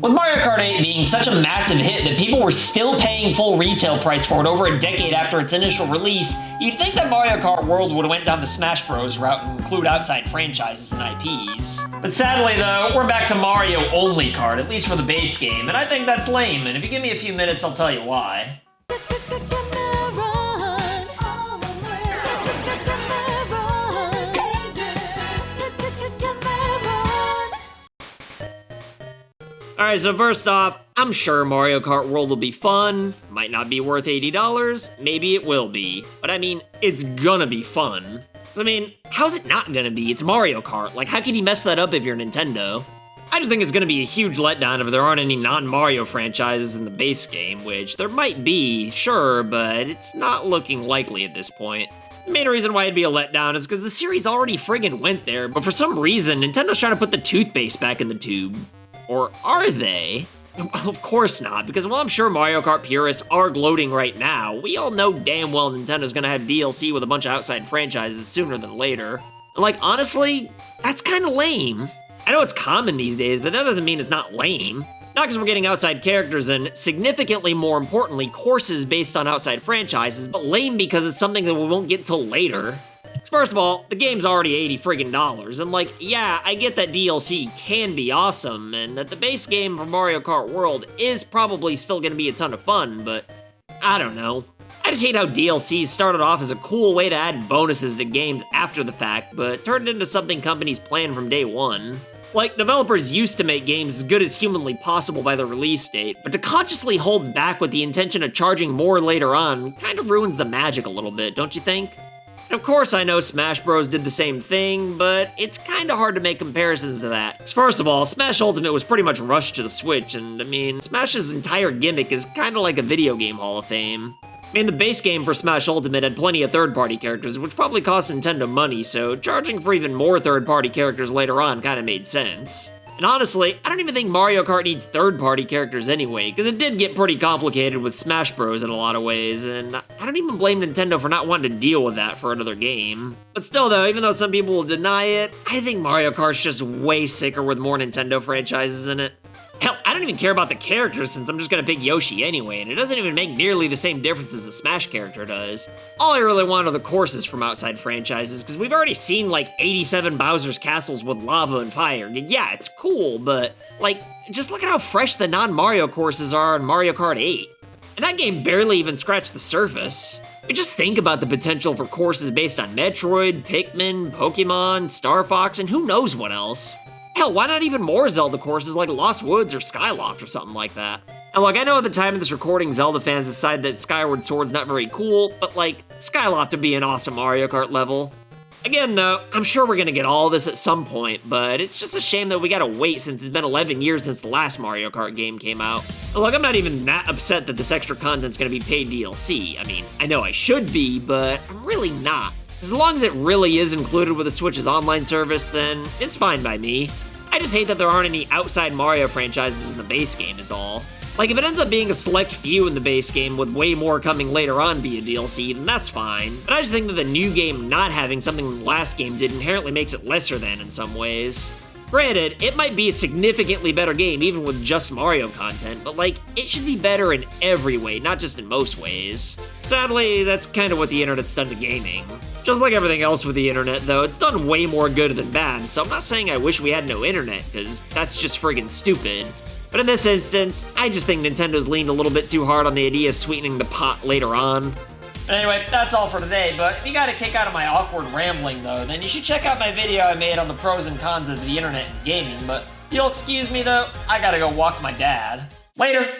With Mario Kart 8 being such a massive hit that people were still paying full retail price for it over a decade after its initial release, you'd think that Mario Kart World would have went down the Smash Bros. Route and include outside franchises and IPs. But sadly though, we're back to Mario-only Kart, at least for the base game, and I think that's lame, and if you give me a few minutes, I'll tell you why. Alright, so first off, I'm sure Mario Kart World will be fun, might not be worth $80, maybe it will be, but I mean, it's gonna be fun. I mean, how's it not gonna be? It's Mario Kart, like how can you mess that up if you're Nintendo? I just think it's gonna be a huge letdown if there aren't any non-Mario franchises in the base game, which there might be, sure, but it's not looking likely at this point. The main reason why it'd be a letdown is because the series already friggin' went there, but for some reason, Nintendo's trying to put the toothpaste back in the tube. Or are they? Well, of course not, because while I'm sure Mario Kart purists are gloating right now, we all know damn well Nintendo's gonna have DLC with a bunch of outside franchises sooner than later. And like, honestly, that's kinda lame. I know it's common these days, but that doesn't mean it's not lame. Not because we're getting outside characters and, significantly more importantly, courses based on outside franchises, but lame because it's something that we won't get till later. First of all, the game's already $80 and like, yeah, I get that DLC can be awesome, and that the base game for Mario Kart World is probably still gonna be a ton of fun, but I don't know. I just hate how DLCs started off as a cool way to add bonuses to games after the fact, but turned into something companies planned from day one. Like, developers used to make games as good as humanly possible by the release date, but to consciously hold back with the intention of charging more later on kind of ruins the magic a little bit, don't you think? And of course, I know Smash Bros. Did the same thing, but it's kinda hard to make comparisons to that. First of all, Smash Ultimate was pretty much rushed to the Switch, and I mean, Smash's entire gimmick is kinda like a video game Hall of Fame. I mean, the base game for Smash Ultimate had plenty of third-party characters, which probably cost Nintendo money, so charging for even more third-party characters later on kinda made sense. And honestly, I don't even think Mario Kart needs third-party characters anyway, because it did get pretty complicated with Smash Bros. In a lot of ways, and I don't even blame Nintendo for not wanting to deal with that for another game. But still though, even though some people will deny it, I think Mario Kart's just way sicker with more Nintendo franchises in it. Hell, I don't even care about the characters since I'm just gonna pick Yoshi anyway, and it doesn't even make nearly the same difference as the Smash character does. All I really want are the courses from outside franchises, because we've already seen like 87 Bowser's castles with lava and fire. Yeah, it's cool, but like, just look at how fresh the non-Mario courses are in Mario Kart 8. And that game barely even scratched the surface. But just think about the potential for courses based on Metroid, Pikmin, Pokemon, Star Fox, and who knows what else. Hell, why not even more Zelda courses like Lost Woods or Skyloft or something like that? And look, I know at the time of this recording, Zelda fans decide that Skyward Sword's not very cool, but like, Skyloft would be an awesome Mario Kart level. Again though, I'm sure we're gonna get all this at some point, but it's just a shame that we gotta wait since it's been 11 years since the last Mario Kart game came out. And look, I'm not even that upset that this extra content's gonna be paid DLC. I mean, I know I should be, but I'm really not. As long as it really is included with the Switch's online service, then it's fine by me. I just hate that there aren't any outside Mario franchises in the base game is all. Like, if it ends up being a select few in the base game with way more coming later on via DLC, then that's fine. But I just think that the new game not having something the last game did inherently makes it lesser than in some ways. Granted, it might be a significantly better game even with just Mario content, but like, it should be better in every way, not just in most ways. Sadly, that's kind of what the internet's done to gaming. Just like everything else with the internet though, it's done way more good than bad, so I'm not saying I wish we had no internet, because that's just friggin' stupid. But in this instance, I just think Nintendo's leaned a little bit too hard on the idea of sweetening the pot later on. Anyway, that's all for today, but if you got a kick out of my awkward rambling though, then you should check out my video I made on the pros and cons of the internet and gaming, but you'll excuse me though, I gotta go walk my dad. Later!